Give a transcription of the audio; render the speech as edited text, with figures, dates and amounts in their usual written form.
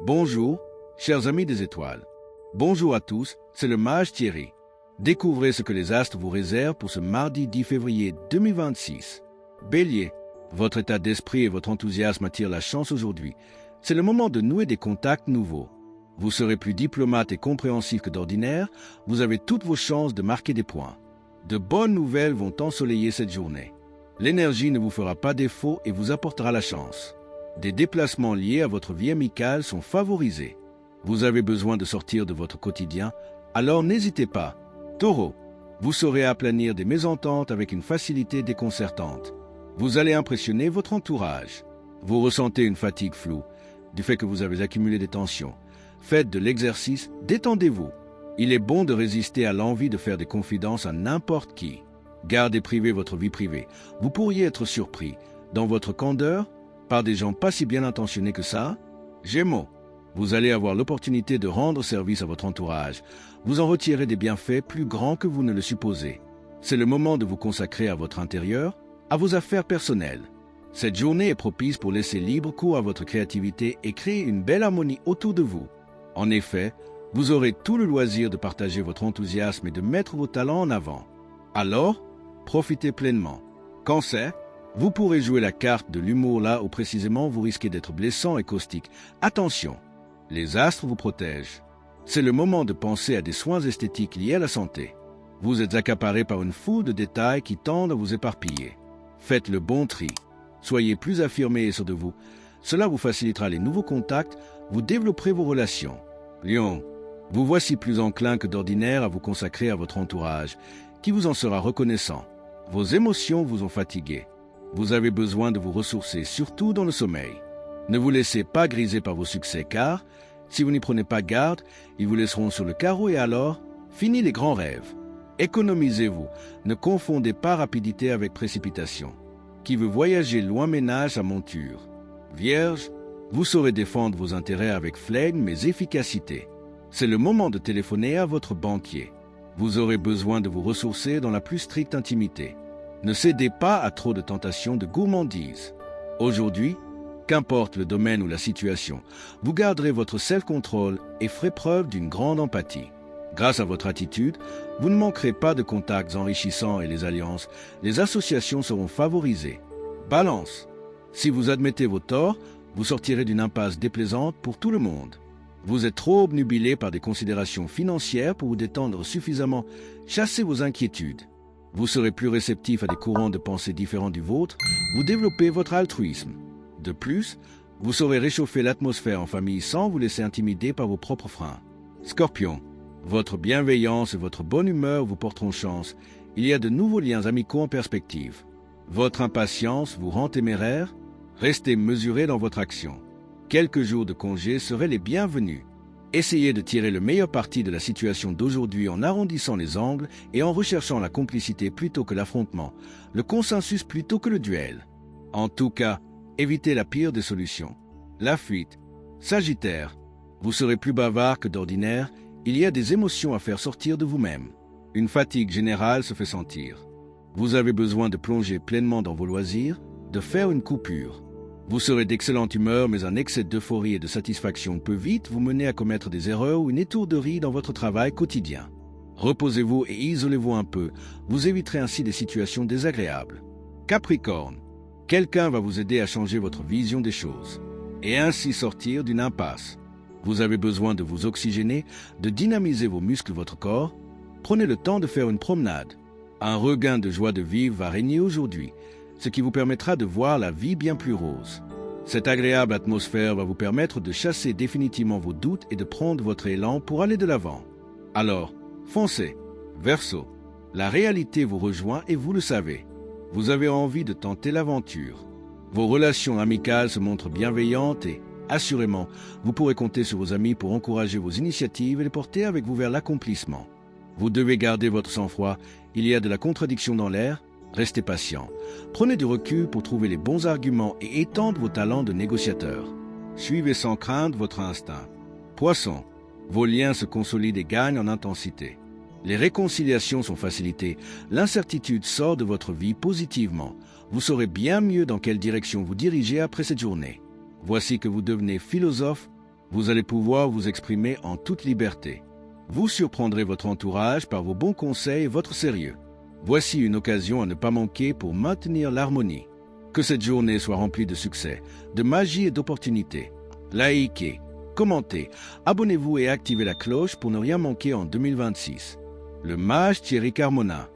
Bonjour, chers amis des étoiles. Bonjour à tous, c'est le mage Thierry. Découvrez ce que les astres vous réservent pour ce mardi 10 février 2026. Bélier, votre état d'esprit et votre enthousiasme attirent la chance aujourd'hui. C'est le moment de nouer des contacts nouveaux. Vous serez plus diplomate et compréhensif que d'ordinaire, vous avez toutes vos chances de marquer des points. De bonnes nouvelles vont ensoleiller cette journée. L'énergie ne vous fera pas défaut et vous apportera la chance. Des déplacements liés à votre vie amicale sont favorisés. Vous avez besoin de sortir de votre quotidien, alors n'hésitez pas. Taureau, vous saurez aplanir des mésententes avec une facilité déconcertante. Vous allez impressionner votre entourage. Vous ressentez une fatigue floue, du fait que vous avez accumulé des tensions. Faites de l'exercice, détendez-vous. Il est bon de résister à l'envie de faire des confidences à n'importe qui. Gardez privée votre vie privée. Vous pourriez être surpris, dans votre candeur, par des gens pas si bien intentionnés que ça. Gémeaux, vous allez avoir l'opportunité de rendre service à votre entourage. Vous en retirez des bienfaits plus grands que vous ne le supposez. C'est le moment de vous consacrer à votre intérieur, à vos affaires personnelles. Cette journée est propice pour laisser libre cours à votre créativité et créer une belle harmonie autour de vous. En effet, vous aurez tout le loisir de partager votre enthousiasme et de mettre vos talents en avant. Alors, profitez pleinement. Cancer, vous pourrez jouer la carte de l'humour là où précisément vous risquez d'être blessant et caustique. Attention, les astres vous protègent. C'est le moment de penser à des soins esthétiques liés à la santé. Vous êtes accaparé par une foule de détails qui tendent à vous éparpiller. Faites le bon tri. Soyez plus affirmé et sûr de vous. Cela vous facilitera les nouveaux contacts, vous développerez vos relations. Lion, vous voici plus enclin que d'ordinaire à vous consacrer à votre entourage, qui vous en sera reconnaissant. Vos émotions vous ont fatigué. Vous avez besoin de vous ressourcer, surtout dans le sommeil. Ne vous laissez pas griser par vos succès, car, si vous n'y prenez pas garde, ils vous laisseront sur le carreau et alors, fini les grands rêves. Économisez-vous, ne confondez pas rapidité avec précipitation. Qui veut voyager loin ménage sa monture. Vierge, vous saurez défendre vos intérêts avec flegme mais efficacité. C'est le moment de téléphoner à votre banquier. Vous aurez besoin de vous ressourcer dans la plus stricte intimité. Ne cédez pas à trop de tentations de gourmandise. Aujourd'hui, qu'importe le domaine ou la situation, vous garderez votre self-control et ferez preuve d'une grande empathie. Grâce à votre attitude, vous ne manquerez pas de contacts enrichissants et les alliances, les associations seront favorisées. Balance, si vous admettez vos torts, vous sortirez d'une impasse déplaisante pour tout le monde. Vous êtes trop obnubilé par des considérations financières pour vous détendre suffisamment. Chassez vos inquiétudes. Vous serez plus réceptif à des courants de pensée différents du vôtre. Vous développez votre altruisme. De plus, vous saurez réchauffer l'atmosphère en famille sans vous laisser intimider par vos propres freins. Scorpion, votre bienveillance et votre bonne humeur vous porteront chance. Il y a de nouveaux liens amicaux en perspective. Votre impatience vous rend téméraire. Restez mesuré dans votre action. Quelques jours de congé seraient les bienvenus. Essayez de tirer le meilleur parti de la situation d'aujourd'hui en arrondissant les angles et en recherchant la complicité plutôt que l'affrontement, le consensus plutôt que le duel. En tout cas, évitez la pire des solutions. La fuite. Sagittaire, vous serez plus bavard que d'ordinaire, il y a des émotions à faire sortir de vous-même. Une fatigue générale se fait sentir. Vous avez besoin de plonger pleinement dans vos loisirs, de faire une coupure. Vous serez d'excellente humeur, mais un excès d'euphorie et de satisfaction peut vite vous mener à commettre des erreurs ou une étourderie dans votre travail quotidien. Reposez-vous et isolez-vous un peu, vous éviterez ainsi des situations désagréables. Capricorne, quelqu'un va vous aider à changer votre vision des choses, et ainsi sortir d'une impasse. Vous avez besoin de vous oxygéner, de dynamiser vos muscles, votre corps. Prenez le temps de faire une promenade. Un regain de joie de vivre va régner aujourd'hui, ce qui vous permettra de voir la vie bien plus rose. Cette agréable atmosphère va vous permettre de chasser définitivement vos doutes et de prendre votre élan pour aller de l'avant. Alors, foncez. Verseau, la réalité vous rejoint et vous le savez. Vous avez envie de tenter l'aventure. Vos relations amicales se montrent bienveillantes et, assurément, vous pourrez compter sur vos amis pour encourager vos initiatives et les porter avec vous vers l'accomplissement. Vous devez garder votre sang-froid, il y a de la contradiction dans l'air. Restez patient. Prenez du recul pour trouver les bons arguments et étendre vos talents de négociateur. Suivez sans crainte votre instinct. Poisson, vos liens se consolident et gagnent en intensité. Les réconciliations sont facilitées. L'incertitude sort de votre vie positivement. Vous saurez bien mieux dans quelle direction vous dirigez après cette journée. Voici que vous devenez philosophe. Vous allez pouvoir vous exprimer en toute liberté. Vous surprendrez votre entourage par vos bons conseils et votre sérieux. Voici une occasion à ne pas manquer pour maintenir l'harmonie. Que cette journée soit remplie de succès, de magie et d'opportunités. Likez, commentez, abonnez-vous et activez la cloche pour ne rien manquer en 2026. Le mage Thierry Carmona.